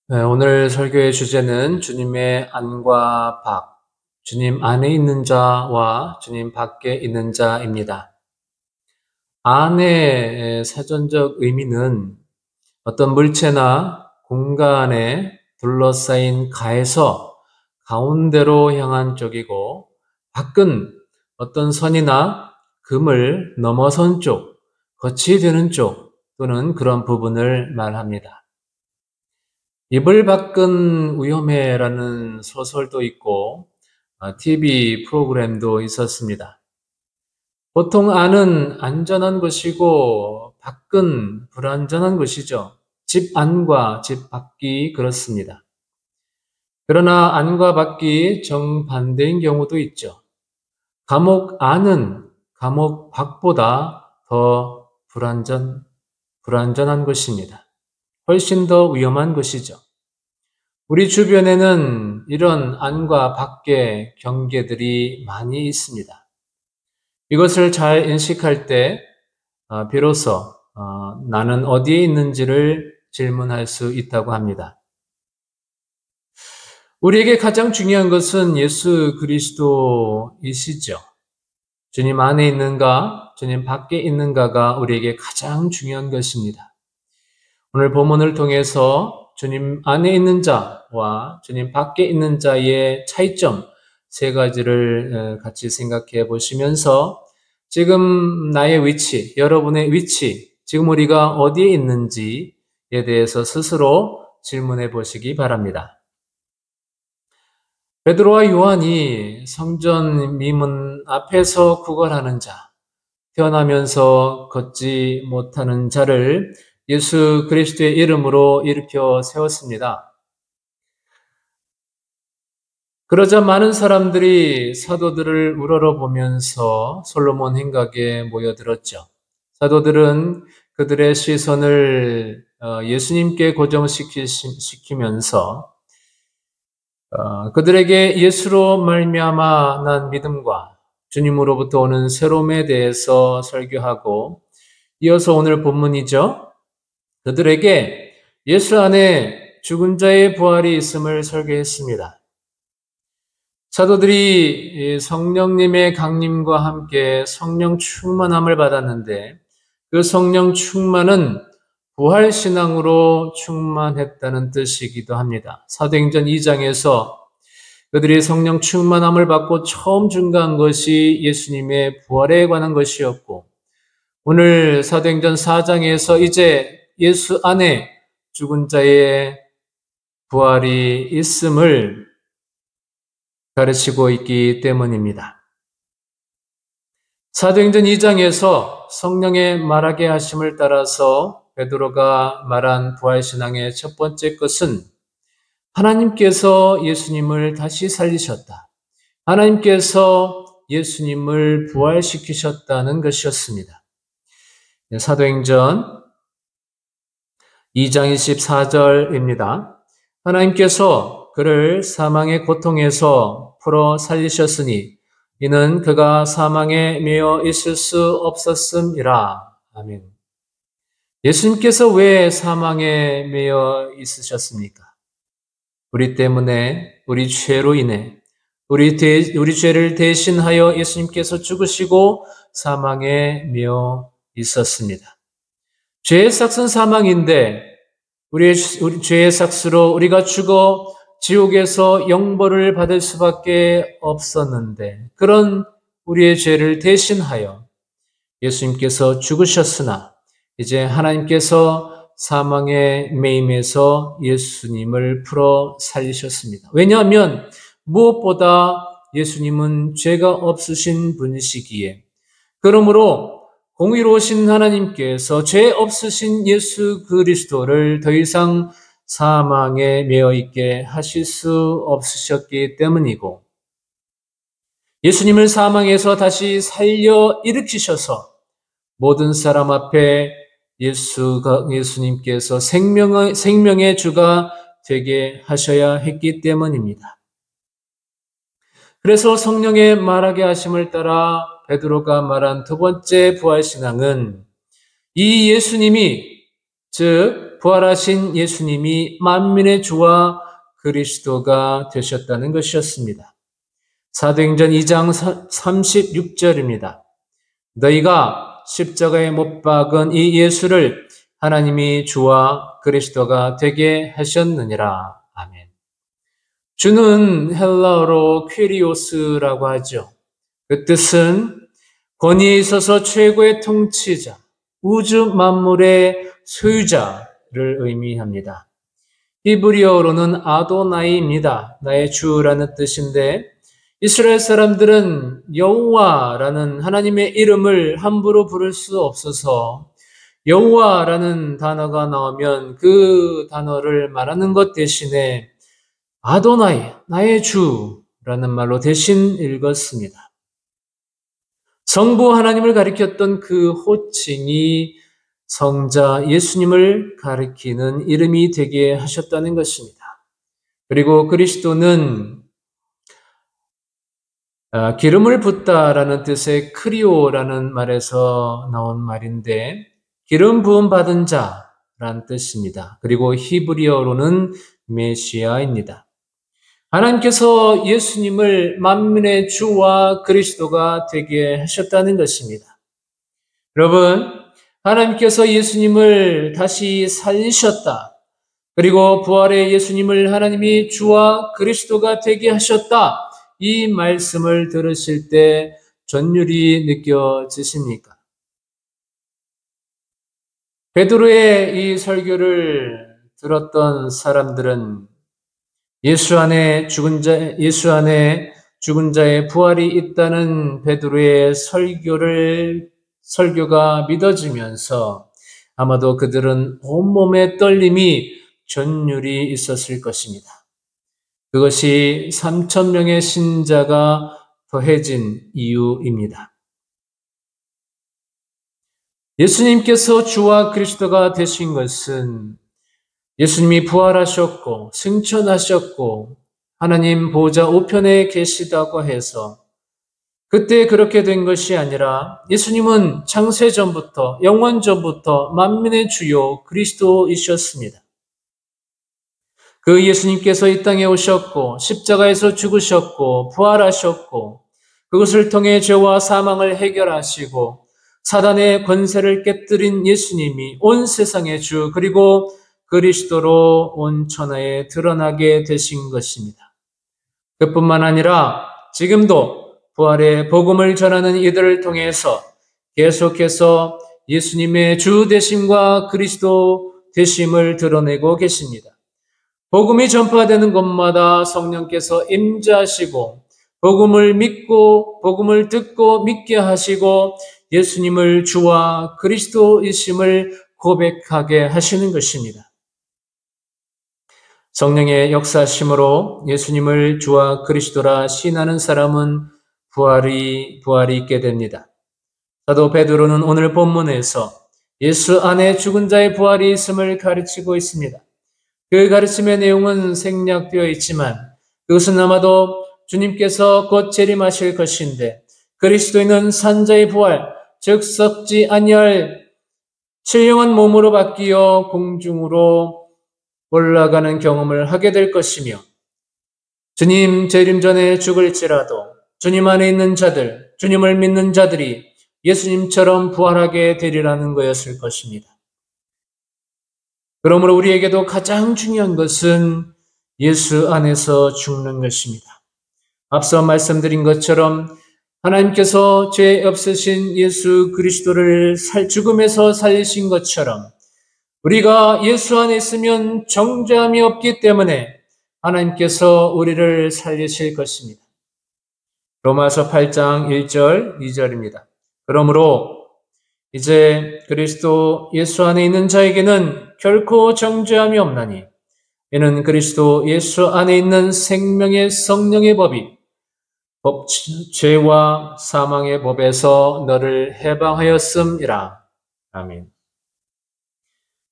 네, 오늘 설교의 주제는 주님의 안과 밖, 주님 안에 있는 자와 주님 밖에 있는 자입니다. 안의 사전적 의미는 어떤 물체나 공간에 둘러싸인 가에서 가운데로 향한 쪽이고, 밖은 어떤 선이나 금을 넘어선 쪽, 거치 되는 쪽 또는 그런 부분을 말합니다. 이불 밖은 위험해라는 소설도 있고 TV 프로그램도 있었습니다. 보통 안은 안전한 것이고 밖은 불안전한 것이죠. 집 안과 집 밖이 그렇습니다. 그러나 안과 밖이 정반대인 경우도 있죠. 감옥 안은 감옥 밖보다 더 불안전한 것입니다. 훨씬 더 위험한 것이죠. 우리 주변에는 이런 안과 밖의 경계들이 많이 있습니다. 이것을 잘 인식할 때 비로소 나는 어디에 있는지를 질문할 수 있다고 합니다. 우리에게 가장 중요한 것은 예수 그리스도이시죠. 주님 안에 있는가, 주님 밖에 있는가가 우리에게 가장 중요한 것입니다. 오늘 본문을 통해서 주님 안에 있는 자와 주님 밖에 있는 자의 차이점 세 가지를 같이 생각해 보시면서 지금 나의 위치, 여러분의 위치, 지금 우리가 어디에 있는지에 대해서 스스로 질문해 보시기 바랍니다. 베드로와 요한이 성전 미문 앞에서 구걸하는 자, 태어나면서 걷지 못하는 자를 예수 그리스도의 이름으로 일으켜 세웠습니다. 그러자 많은 사람들이 사도들을 우러러보면서 솔로몬 행각에 모여들었죠. 사도들은 그들의 시선을 예수님께 고정시키면서 그들에게 예수로 말미암아 난 믿음과 주님으로부터 오는 새로움에 대해서 설교하고, 이어서 오늘 본문이죠. 그들에게 예수 안에 죽은 자의 부활이 있음을 설교했습니다. 사도들이 성령님의 강림과 함께 성령 충만함을 받았는데, 그 성령 충만은 부활신앙으로 충만했다는 뜻이기도 합니다. 사도행전 2장에서 그들이 성령 충만함을 받고 처음 증거한 것이 예수님의 부활에 관한 것이었고, 오늘 사도행전 4장에서 이제 예수 안에 죽은 자의 부활이 있음을 가르치고 있기 때문입니다. 사도행전 2장에서 성령의 말하게 하심을 따라서 베드로가 말한 부활신앙의 첫 번째 것은 하나님께서 예수님을 다시 살리셨다. 하나님께서 예수님을 부활시키셨다는 것이었습니다. 사도행전 2장 24절입니다. 하나님께서 그를 사망의 고통에서 풀어 살리셨으니 이는 그가 사망에 매여 있을 수 없었음이라. 아멘. 예수님께서 왜 사망에 매여 있으셨습니까? 우리 때문에, 우리 죄로 인해, 우리 죄를 대신하여 예수님께서 죽으시고 사망에 매여 있었습니다. 죄의 삭은 사망인데 우리 죄의 삭스로 우리가 죽어 지옥에서 영벌을 받을 수밖에 없었는데, 그런 우리의 죄를 대신하여 예수님께서 죽으셨으나 이제 하나님께서 사망의 매임에서 예수님을 풀어 살리셨습니다. 왜냐하면 무엇보다 예수님은 죄가 없으신 분이시기에, 그러므로 공의로우신 하나님께서 죄 없으신 예수 그리스도를 더 이상 사망에 매여 있게 하실 수 없으셨기 때문이고, 예수님을 사망에서 다시 살려 일으키셔서 모든 사람 앞에 예수님께서 생명의 주가 되게 하셔야 했기 때문입니다. 그래서 성령의 말하게 하심을 따라 베드로가 말한 두 번째 부활신앙은 이 예수님이, 즉 부활하신 예수님이 만민의 주와 그리스도가 되셨다는 것이었습니다. 사도행전 2장 36절입니다. 너희가 십자가에 못 박은 이 예수를 하나님이 주와 그리스도가 되게 하셨느니라. 아멘. 주는 헬라어로 퀴리오스라고 하죠. 그 뜻은 권위에 있어서 최고의 통치자, 우주 만물의 소유자를 의미합니다. 히브리어로는 아도나이입니다. 나의 주라는 뜻인데 이스라엘 사람들은 여호와라는 하나님의 이름을 함부로 부를 수 없어서 여호와라는 단어가 나오면 그 단어를 말하는 것 대신에 아도나이, 나의 주라는 말로 대신 읽었습니다. 성부 하나님을 가리켰던 그 호칭이 성자 예수님을 가리키는 이름이 되게 하셨다는 것입니다. 그리고 그리스도는 기름을 붓다라는 뜻의 크리오라는 말에서 나온 말인데 기름 부음 받은 자라는 뜻입니다. 그리고 히브리어로는 메시아입니다. 하나님께서 예수님을 만민의 주와 그리스도가 되게 하셨다는 것입니다. 여러분, 하나님께서 예수님을 다시 살리셨다. 그리고 부활의 예수님을 하나님이 주와 그리스도가 되게 하셨다. 이 말씀을 들으실 때 전율이 느껴지십니까? 베드로의 이 설교를 들었던 사람들은 예수 안에 죽은 자의 부활이 있다는 베드로의 설교가 믿어지면서 아마도 그들은 온몸에 떨림이 전율이 있었을 것입니다. 그것이 3,000명의 신자가 더해진 이유입니다. 예수님께서 주와 그리스도가 되신 것은 예수님이 부활하셨고 승천하셨고 하나님 보좌 우편에 계시다고 해서 그때 그렇게 된 것이 아니라 예수님은 창세전부터 영원전부터 만민의 주요 그리스도이셨습니다. 그 예수님께서 이 땅에 오셨고 십자가에서 죽으셨고 부활하셨고 그것을 통해 죄와 사망을 해결하시고 사단의 권세를 깨뜨린 예수님이 온 세상의 주 그리고 그리스도로 온 천하에 드러나게 되신 것입니다. 그뿐만 아니라 지금도 부활의 복음을 전하는 이들을 통해서 계속해서 예수님의 주 되심과 그리스도 되심을 드러내고 계십니다. 복음이 전파되는 곳마다 성령께서 임재하시고 복음을 믿고 복음을 듣고 믿게 하시고 예수님을 주와 그리스도이심을 고백하게 하시는 것입니다. 성령의 역사심으로 예수님을 주와 그리스도라 시인하는 사람은 부활이 있게 됩니다. 사도 베드로는 오늘 본문에서 예수 안에 죽은 자의 부활이 있음을 가르치고 있습니다. 그 가르침의 내용은 생략되어 있지만 그것은 아마도 주님께서 곧 재림하실 것인데 그리스도인은 산자의 부활, 즉 썩지 아니할 신령한 몸으로 바뀌어 공중으로 올라가는 경험을 하게 될 것이며 주님 재림 전에 죽을지라도 주님 안에 있는 자들, 주님을 믿는 자들이 예수님처럼 부활하게 되리라는 것이었을 것입니다. 그러므로 우리에게도 가장 중요한 것은 예수 안에서 죽는 것입니다. 앞서 말씀드린 것처럼 하나님께서 죄 없으신 예수 그리스도를 죽음에서 살리신 것처럼 우리가 예수 안에 있으면 정죄함이 없기 때문에 하나님께서 우리를 살리실 것입니다. 로마서 8장 1절, 2절입니다. 그러므로 이제 그리스도 예수 안에 있는 자에게는 결코 정죄함이 없나니 이는 그리스도 예수 안에 있는 생명의 성령의 법이 죄와 사망의 법에서 너를 해방하였음이라. 아멘.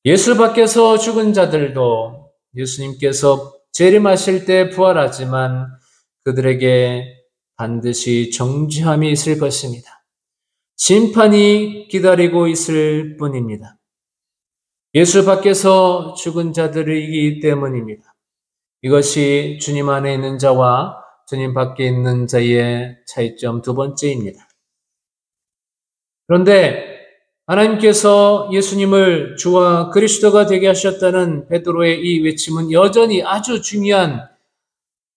예수 밖에서 죽은 자들도 예수님께서 재림하실 때 부활하지만 그들에게 반드시 정죄함이 있을 것입니다. 심판이 기다리고 있을 뿐입니다. 예수 밖에서 죽은 자들이기 때문입니다. 이것이 주님 안에 있는 자와 주님 밖에 있는 자의 차이점 두 번째입니다. 그런데 하나님께서 예수님을 주와 그리스도가 되게 하셨다는 베드로의 이 외침은 여전히 아주 중요한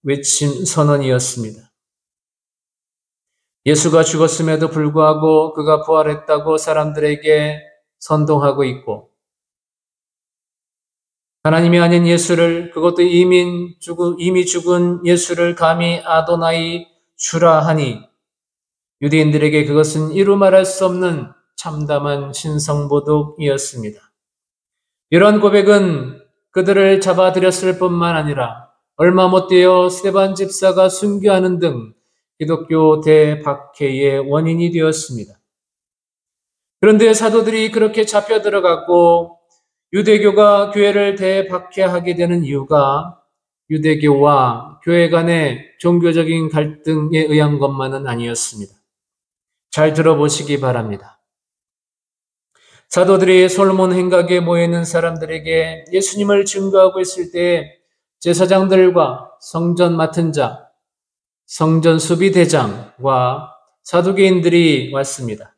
외침 선언이었습니다. 예수가 죽었음에도 불구하고 그가 부활했다고 사람들에게 선동하고 있고, 하나님이 아닌 예수를, 그것도 이미 죽은 예수를 감히 아도나이 주라 하니 유대인들에게 그것은 이루 말할 수 없는 참담한 신성모독이었습니다. 이런 고백은 그들을 잡아들였을 뿐만 아니라 얼마 못되어 스데반 집사가 순교하는 등 기독교 대박해의 원인이 되었습니다. 그런데 사도들이 그렇게 잡혀 들어갔고 유대교가 교회를 대박해하게 되는 이유가 유대교와 교회 간의 종교적인 갈등에 의한 것만은 아니었습니다. 잘 들어보시기 바랍니다. 사도들이 솔로몬 행각에 모여있는 사람들에게 예수님을 증거하고 있을 때 제사장들과 성전 맡은 자, 성전 수비대장과 사두개인들이 왔습니다.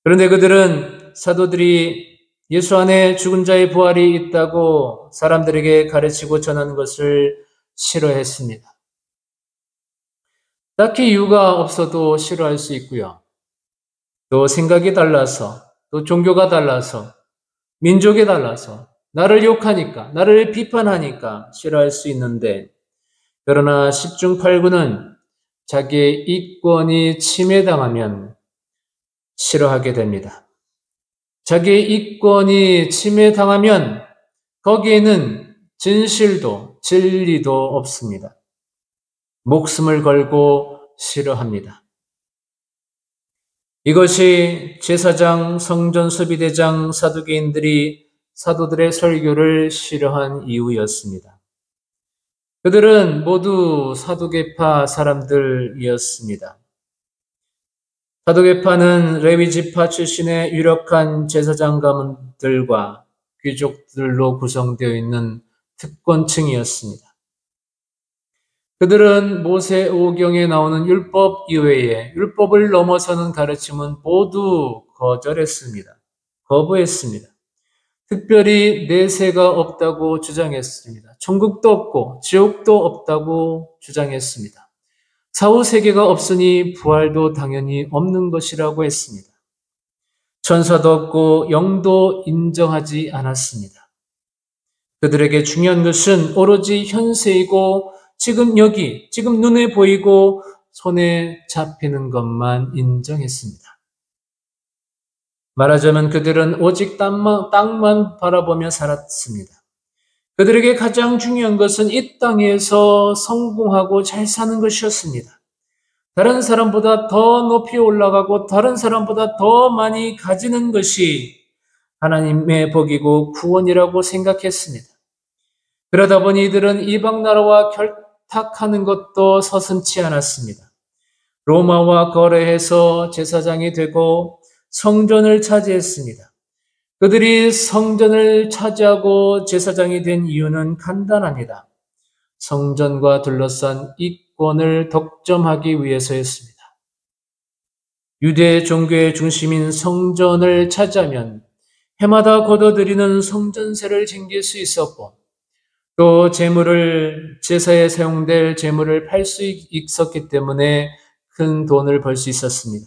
그런데 그들은 사도들이 예수 안에 죽은 자의 부활이 있다고 사람들에게 가르치고 전하는 것을 싫어했습니다. 딱히 이유가 없어도 싫어할 수 있고요. 또 생각이 달라서, 또 종교가 달라서, 민족이 달라서 나를 욕하니까, 나를 비판하니까 싫어할 수 있는데, 그러나 10중 8구는 자기의 이권이 침해당하면 싫어하게 됩니다. 자기의 이권이 침해당하면 거기에는 진실도 진리도 없습니다. 목숨을 걸고 싫어합니다. 이것이 제사장, 성전 수비대장, 사두개인들이 사도들의 설교를 싫어한 이유였습니다. 그들은 모두 사두개파 사람들이었습니다. 사두개파는 레위지파 출신의 유력한 제사장 가문들과 귀족들로 구성되어 있는 특권층이었습니다. 그들은 모세오경에 나오는 율법 이외에 율법을 넘어서는 가르침은 모두 거절했습니다. 거부했습니다. 특별히 내세가 없다고 주장했습니다. 천국도 없고 지옥도 없다고 주장했습니다. 사후세계가 없으니 부활도 당연히 없는 것이라고 했습니다. 천사도 없고 영도 인정하지 않았습니다. 그들에게 중요한 것은 오로지 현세이고 지금 여기, 지금 눈에 보이고 손에 잡히는 것만 인정했습니다. 말하자면 그들은 오직 땅만 바라보며 살았습니다. 그들에게 가장 중요한 것은 이 땅에서 성공하고 잘 사는 것이었습니다. 다른 사람보다 더 높이 올라가고 다른 사람보다 더 많이 가지는 것이 하나님의 복이고 구원이라고 생각했습니다. 그러다 보니 이들은 이방 나라와 결탁하는 것도 서슴지 않았습니다. 로마와 거래해서 제사장이 되고 성전을 차지했습니다. 그들이 성전을 차지하고 제사장이 된 이유는 간단합니다. 성전과 둘러싼 이권을 덕점하기 위해서였습니다. 유대 종교의 중심인 성전을 차지하면 해마다 거둬들이는 성전세를 챙길 수 있었고 또 제사에 사용될 제물을 팔 수 있었기 때문에 큰 돈을 벌 수 있었습니다.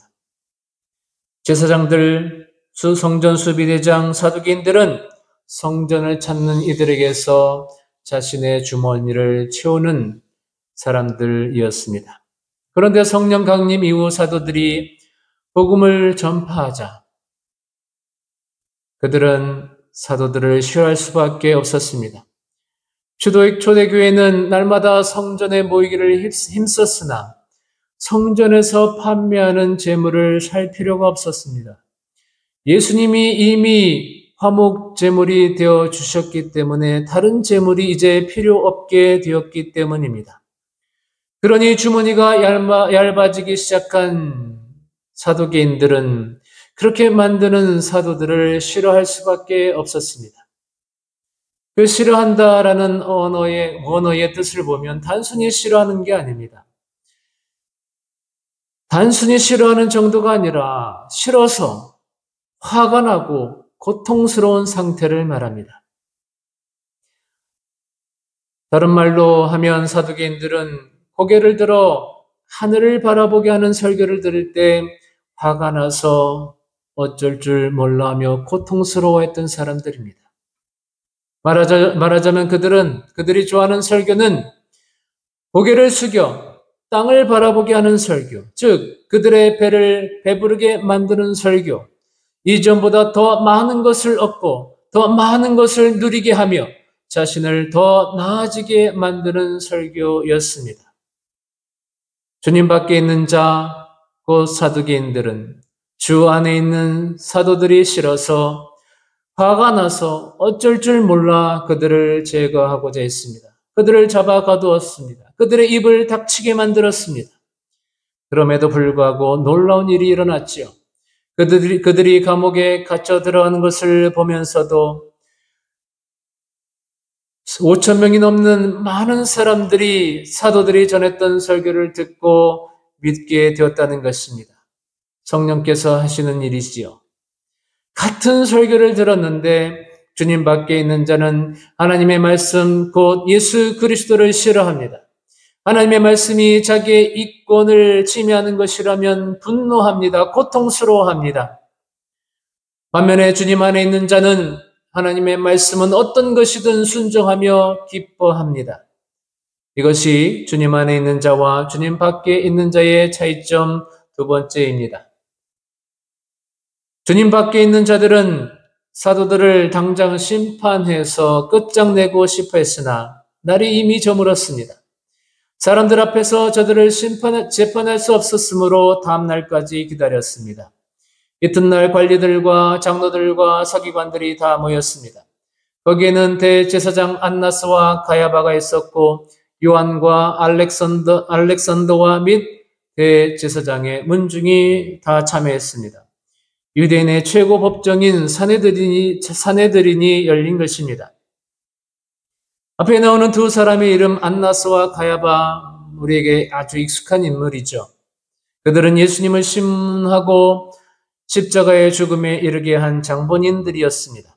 제사장들, 성전 수비대장, 사두개인들은 성전을 찾는 이들에게서 자신의 주머니를 채우는 사람들이었습니다. 그런데 성령 강림 이후 사도들이 복음을 전파하자 그들은 사도들을 싫어할 수밖에 없었습니다. 초대교회는 날마다 성전에 모이기를 힘썼으나 성전에서 판매하는 제물을 살 필요가 없었습니다. 예수님이 이미 화목 제물이 되어 주셨기 때문에 다른 제물이 이제 필요 없게 되었기 때문입니다. 그러니 주머니가 얇아지기 시작한 사두개인들은 그렇게 만드는 사도들을 싫어할 수밖에 없었습니다. 그 싫어한다라는 원어의 뜻을 보면 단순히 싫어하는 게 아닙니다. 단순히 싫어하는 정도가 아니라 싫어서 화가 나고 고통스러운 상태를 말합니다. 다른 말로 하면 사두개인들은 고개를 들어 하늘을 바라보게 하는 설교를 들을 때 화가 나서 어쩔 줄 몰라 하며 고통스러워했던 사람들입니다. 말하자면 그들이 좋아하는 설교는 고개를 숙여 땅을 바라보게 하는 설교, 즉 그들의 배를 배부르게 만드는 설교, 이전보다 더 많은 것을 얻고 더 많은 것을 누리게 하며 자신을 더 나아지게 만드는 설교였습니다. 주님 밖에 있는 자, 곧 사두개인들은 주 안에 있는 사도들이 싫어서 화가 나서 어쩔 줄 몰라 그들을 제거하고자 했습니다. 그들을 잡아 가두었습니다. 그들의 입을 닥치게 만들었습니다. 그럼에도 불구하고 놀라운 일이 일어났지요. 그들이 감옥에 갇혀 들어가는 것을 보면서도 5천 명이 넘는 많은 사람들이 사도들이 전했던 설교를 듣고 믿게 되었다는 것입니다. 성령께서 하시는 일이지요. 같은 설교를 들었는데 주님 밖에 있는 자는 하나님의 말씀 곧 예수 그리스도를 싫어합니다. 하나님의 말씀이 자기의 이권을 침해하는 것이라면 분노합니다. 고통스러워합니다. 반면에 주님 안에 있는 자는 하나님의 말씀은 어떤 것이든 순종하며 기뻐합니다. 이것이 주님 안에 있는 자와 주님 밖에 있는 자의 차이점 두 번째입니다. 주님 밖에 있는 자들은 사도들을 당장 심판해서 끝장내고 싶어 했으나 날이 이미 저물었습니다. 사람들 앞에서 저들을 재판할 수 없었으므로 다음 날까지 기다렸습니다. 이튿날 관리들과 장로들과 서기관들이 다 모였습니다. 거기에는 대제사장 안나스와 가야바가 있었고 요한과 알렉산더와 및 대제사장의 문중이 다 참여했습니다. 유대인의 최고 법정인 사네드린이 열린 것입니다. 앞에 나오는 두 사람의 이름 안나스와 가야바, 우리에게 아주 익숙한 인물이죠. 그들은 예수님을 신문하고 십자가의 죽음에 이르게 한 장본인들이었습니다.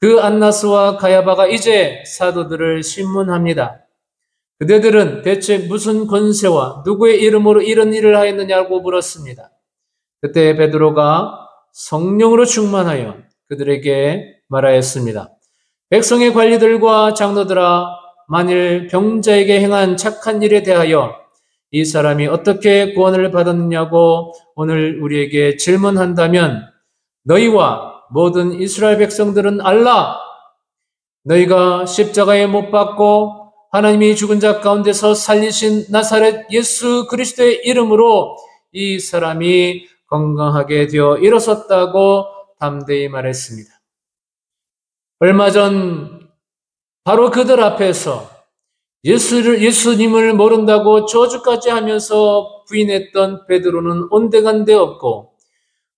그 안나스와 가야바가 이제 사도들을 신문합니다. 그대들은 대체 무슨 권세와 누구의 이름으로 이런 일을 하였느냐고 물었습니다. 그때 베드로가 성령으로 충만하여 그들에게 말하였습니다. 백성의 관리들과 장로들아, 만일 병자에게 행한 착한 일에 대하여 이 사람이 어떻게 구원을 받았느냐고 오늘 우리에게 질문한다면 너희와 모든 이스라엘 백성들은 알라. 너희가 십자가에 못 박고 하나님이 죽은 자 가운데서 살리신 나사렛 예수 그리스도의 이름으로 이 사람이 건강하게 되어 일어섰다고 담대히 말했습니다. 얼마 전 바로 그들 앞에서 예수님을 모른다고 저주까지 하면서 부인했던 베드로는 온데간데 없고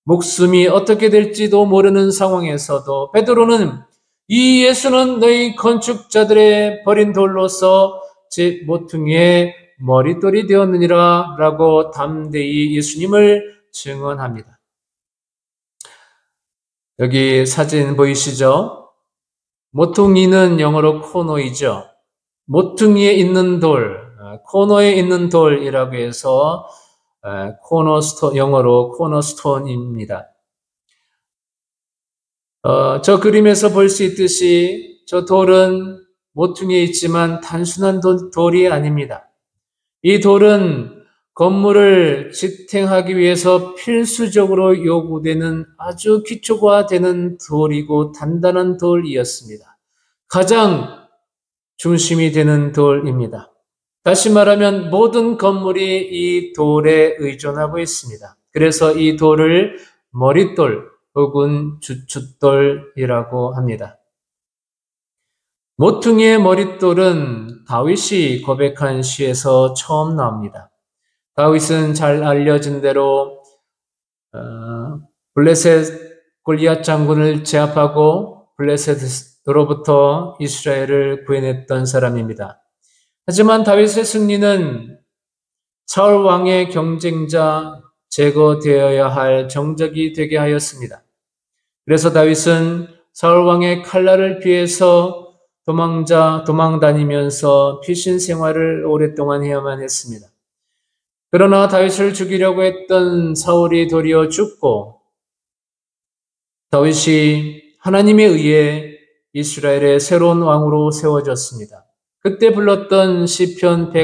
목숨이 어떻게 될지도 모르는 상황에서도 베드로는 이 예수는 너희 건축자들의 버린 돌로서 제 모퉁이의 머릿돌이 되었느니라 라고 담대히 예수님을 증언합니다. 여기 사진 보이시죠? 모퉁이는 영어로 코노이죠. 모퉁이에 있는 돌, 코너에 있는 돌이라고 해서 영어로 코너스톤입니다. 저 그림에서 볼 수 있듯이 저 돌은 모퉁이에 있지만 단순한 돌이 아닙니다. 이 돌은 건물을 지탱하기 위해서 필수적으로 요구되는 아주 기초화되는 돌이고 단단한 돌이었습니다. 가장 중심이 되는 돌입니다. 다시 말하면 모든 건물이 이 돌에 의존하고 있습니다. 그래서 이 돌을 머릿돌 혹은 주춧돌이라고 합니다. 모퉁이의 머릿돌은 다윗이 고백한 시에서 처음 나옵니다. 다윗은 잘 알려진 대로 블레셋 골리앗 장군을 제압하고 블레셋으로부터 이스라엘을 구해냈던 사람입니다. 하지만 다윗의 승리는 사울 왕의 경쟁자 제거되어야 할 정적이 되게 하였습니다. 그래서 다윗은 사울 왕의 칼날을 피해서 도망 다니면서 피신 생활을 오랫동안 해야만 했습니다. 그러나 다윗을 죽이려고 했던 사울이 도리어 죽고 다윗이 하나님에 의해 이스라엘의 새로운 왕으로 세워졌습니다. 그때 불렀던 시편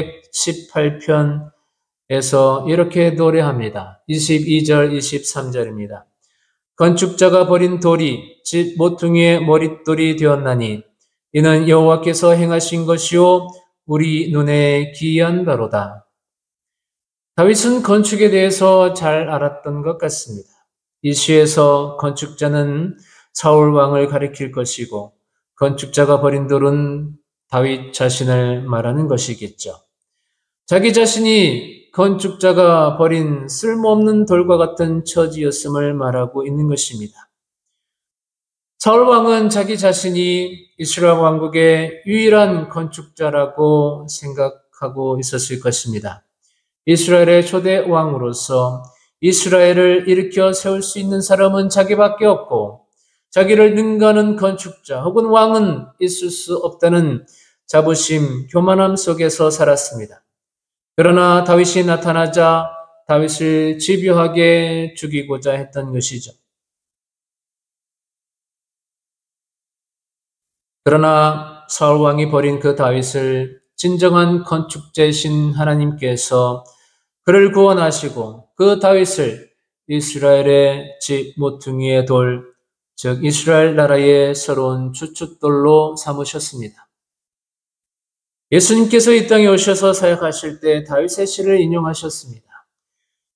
118편에서 이렇게 노래합니다. 22절, 23절입니다. 건축자가 버린 돌이 집 모퉁이의 머릿돌이 되었나니 이는 여호와께서 행하신 것이요 우리 눈에 기이한 바로다. 다윗은 건축에 대해서 잘 알았던 것 같습니다. 이 시에서 건축자는 사울 왕을 가리킬 것이고 건축자가 버린 돌은 다윗 자신을 말하는 것이겠죠. 자기 자신이 건축자가 버린 쓸모없는 돌과 같은 처지였음을 말하고 있는 것입니다. 사울 왕은 자기 자신이 이스라엘 왕국의 유일한 건축자라고 생각하고 있었을 것입니다. 이스라엘의 초대 왕으로서 이스라엘을 일으켜 세울 수 있는 사람은 자기밖에 없고 자기를 능가하는 건축자 혹은 왕은 있을 수 없다는 자부심, 교만함 속에서 살았습니다. 그러나 다윗이 나타나자 다윗을 집요하게 죽이고자 했던 것이죠. 그러나 사울 왕이 버린 그 다윗을 진정한 건축자이신 하나님께서 그를 구원하시고 그 다윗을 이스라엘의 집 모퉁이의 돌, 즉 이스라엘 나라의 새로운 주춧돌로 삼으셨습니다. 예수님께서 이 땅에 오셔서 사역하실 때 다윗의 시를 인용하셨습니다.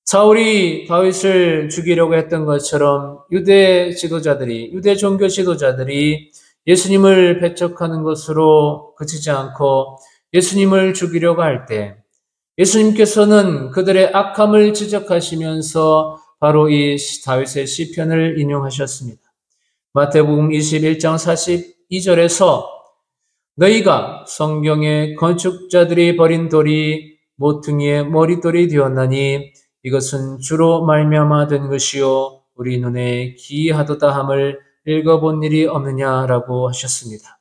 사울이 다윗을 죽이려고 했던 것처럼 유대 종교 지도자들이 예수님을 배척하는 것으로 그치지 않고 예수님을 죽이려고 할 때 예수님께서는 그들의 악함을 지적하시면서 바로 이 다윗의 시편을 인용하셨습니다. 마태복음 21장 42절에서 너희가 성경의 건축자들이 버린 돌이 모퉁이의 머릿돌이 되었나니 이것은 주로 말미암아 된 것이요 우리 눈에 기이하도다 함을 읽어본 일이 없느냐라고 하셨습니다.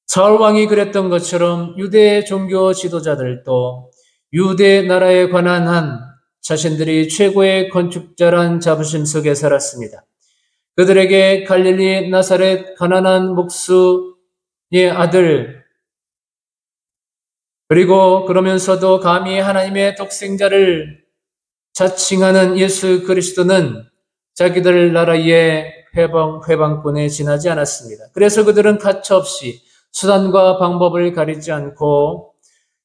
사울 왕이 그랬던 것처럼 유대 종교 지도자들도 유대 나라에 관한 한 자신들이 최고의 건축자란 자부심 속에 살았습니다. 그들에게 갈릴리 나사렛 가난한 목수의 아들 그리고 그러면서도 감히 하나님의 독생자를 자칭하는 예수 그리스도는 자기들 나라의 회방꾼에 지나지 않았습니다. 그래서 그들은 가차없이 수단과 방법을 가리지 않고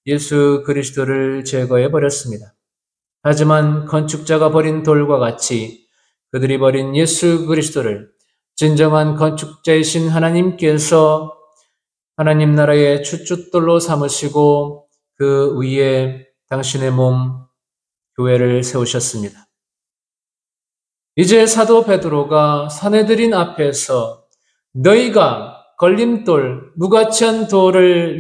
예수 그리스도를 제거해 버렸습니다. 하지만 건축자가 버린 돌과 같이 그들이 버린 예수 그리스도를 진정한 건축자이신 하나님께서 하나님 나라의 주춧돌로 삼으시고 그 위에 당신의 몸 교회를 세우셨습니다. 이제 사도 베드로가 사내들인 앞에서 너희가 걸림돌, 무가치한 돌로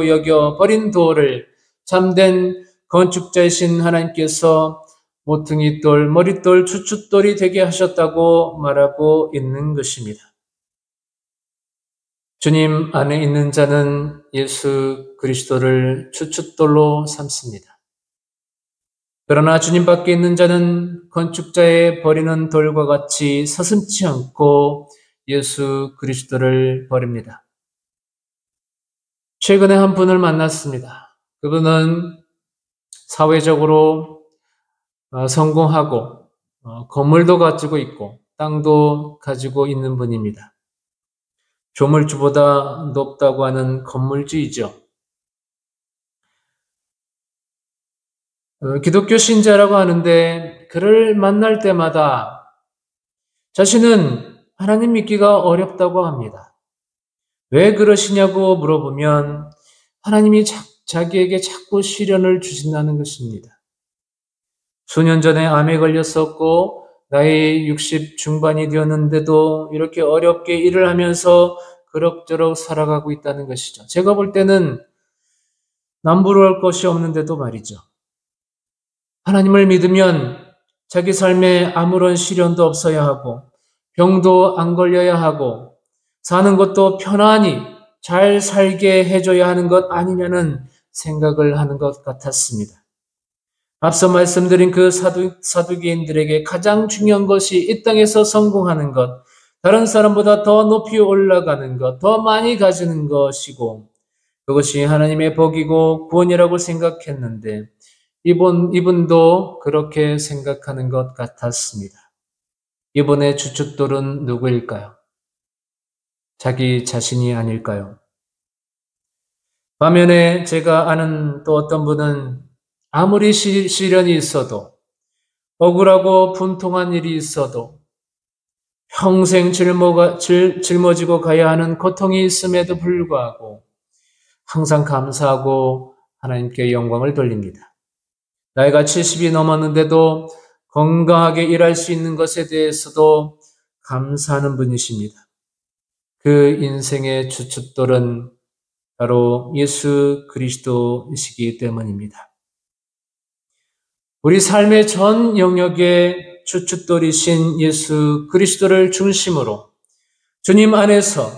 여겨 버린 돌을 참된 건축자이신 하나님께서 모퉁이돌, 머릿돌, 주춧돌이 되게 하셨다고 말하고 있는 것입니다. 주님 안에 있는 자는 예수 그리스도를 주춧돌로 삼습니다. 그러나 주님 밖에 있는 자는 건축자의 버리는 돌과 같이 서슴지 않고 예수 그리스도를 버립니다. 최근에 한 분을 만났습니다. 그분은 사회적으로 성공하고 건물도 가지고 있고 땅도 가지고 있는 분입니다. 조물주보다 높다고 하는 건물주이죠. 기독교 신자라고 하는데 그를 만날 때마다 자신은 하나님 믿기가 어렵다고 합니다. 왜 그러시냐고 물어보면 하나님이 자기에게 자꾸 시련을 주신다는 것입니다. 수년 전에 암에 걸렸었고 나이 60 중반이 되었는데도 이렇게 어렵게 일을 하면서 그럭저럭 살아가고 있다는 것이죠. 제가 볼 때는 남부러울 것이 없는데도 말이죠. 하나님을 믿으면 자기 삶에 아무런 시련도 없어야 하고 병도 안 걸려야 하고 사는 것도 편안히 잘 살게 해줘야 하는 것 아니냐는 생각을 하는 것 같았습니다. 앞서 말씀드린 그 사두개인들에게 가장 중요한 것이 이 땅에서 성공하는 것, 다른 사람보다 더 높이 올라가는 것, 더 많이 가지는 것이고 그것이 하나님의 복이고 구원이라고 생각했는데 이분도 그렇게 생각하는 것 같았습니다. 이분의 주춧돌은 누구일까요? 자기 자신이 아닐까요? 반면에 제가 아는 또 어떤 분은 아무리 시련이 있어도 억울하고 분통한 일이 있어도 평생 짊어지고 가야 하는 고통이 있음에도 불구하고 항상 감사하고 하나님께 영광을 돌립니다. 나이가 70이 넘었는데도 건강하게 일할 수 있는 것에 대해서도 감사하는 분이십니다. 그 인생의 주춧돌은 바로 예수 그리스도이시기 때문입니다. 우리 삶의 전 영역의 주춧돌이신 예수 그리스도를 중심으로 주님 안에서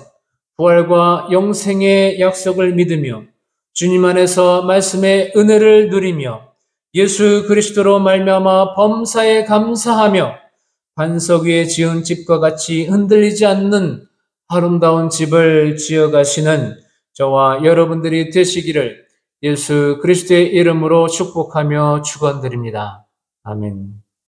부활과 영생의 약속을 믿으며 주님 안에서 말씀의 은혜를 누리며 예수 그리스도로 말미암아 범사에 감사하며 반석 위에 지은 집과 같이 흔들리지 않는 아름다운 집을 지어가시는 저와 여러분들이 되시기를 예수 그리스도의 이름으로 축복하며 축원드립니다. 아멘.